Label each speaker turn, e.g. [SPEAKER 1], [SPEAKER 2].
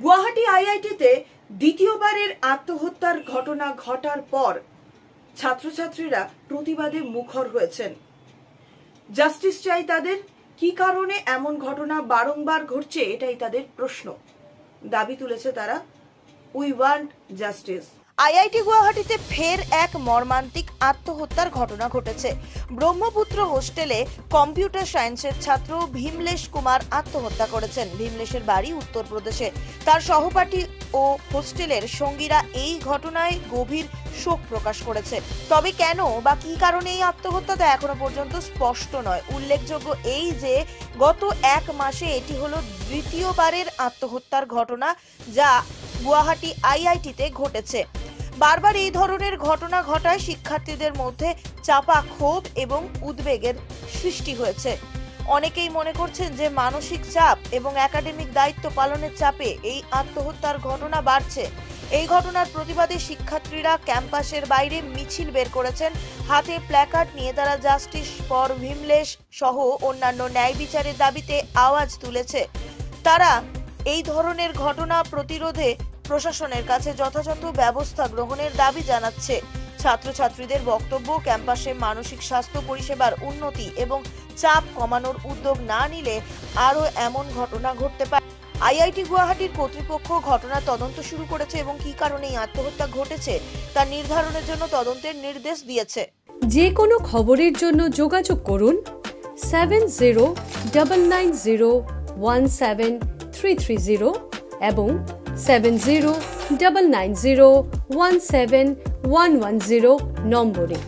[SPEAKER 1] গুয়াহাটি আইআইটিতে দ্বিতীয়বারের আত্মহত্যার ঘটনা ঘটার পর ছাত্রছাত্রীরা প্রতিবাদে মুখর হয়েছেন। জাস্টিস চাই তাদের। কি কারণে এমন ঘটনা বারংবার ঘটছে এটাই তাদের প্রশ্ন। দাবি তুলেছে তারা। We want justice. আইআইটি গুয়াহাটিতে ফের এক মর্মান্তিক আত্মহত্যার ঘটনা ঘটেছে। ব্রহ্মপুত্র হোস্টেলে কম্পিউটার সায়েন্সের ছাত্র ভীমলেশ কুমার আত্মহত্যা করেছেন। ভীমলেশের বাড়ি উত্তরপ্রদেশে। তার সহপাঠী ও হোস্টেলের সঙ্গীরা এই ঘটনায় গভীর শোক প্রকাশ করেছে। তবে কেন বা কি কারণে এই আত্মহত্যা তা এখনো পর্যন্ত স্পষ্ট নয়। উল্লেখযোগ্য এই যে গত এক মাসে এটি হলো দ্বিতীয়বারের আত্মহত্যার ঘটনা যা গুয়াহাটি আইআইটিতে ঘটেছে। বারবার এই ধরনের ঘটনা ঘটায় শিক্ষার্থীদের মধ্যে চাপা ক্ষোভ এবং উদ্বেগের সৃষ্টি হয়েছে। অনেকেই মনে করছেন যে মানসিক চাপ এবং একাডেমিক দায়িত্ব পালনের চাপে এই আত্মহত্যার ঘটনা বাড়ছে। এই ঘটনার প্রতিবাদে শিক্ষার্থীরা ক্যাম্পাসের বাইরে মিছিল বের করেছেন। হাতে প্ল্যাকার্ড নিয়ে তারা জাস্টিস ফর ভীমলেশ সহ অন্যান্য ন্যায় বিচারের দাবিতে আওয়াজ তুলেছে। তারা এই ধরনের ঘটনা প্রতিরোধে প্রশাসনের কাছে যথাযথ ব্যবস্থা গ্রহণের দাবি জানাচ্ছে। ছাত্রছাত্রীদের বক্তব্য, ক্যাম্পাসে মানসিক স্বাস্থ্য পরিষেবার উন্নতি এবং চাপ কমানোর উদ্যোগ না নিলে আরও এমন ঘটনা ঘটতে পারে। আইআইটি গুয়াহাটির কর্তৃপক্ষ ঘটনার তদন্ত শুরু করেছে এবং কি কারণে এই আত্মহত্যা ঘটেছে তা নির্ধারণের জন্য তদন্তের নির্দেশ দিয়েছে।
[SPEAKER 2] যে কোনো খবরের জন্য যোগাযোগ করুন 7099017330 এবং 7099017110 নম্বরে।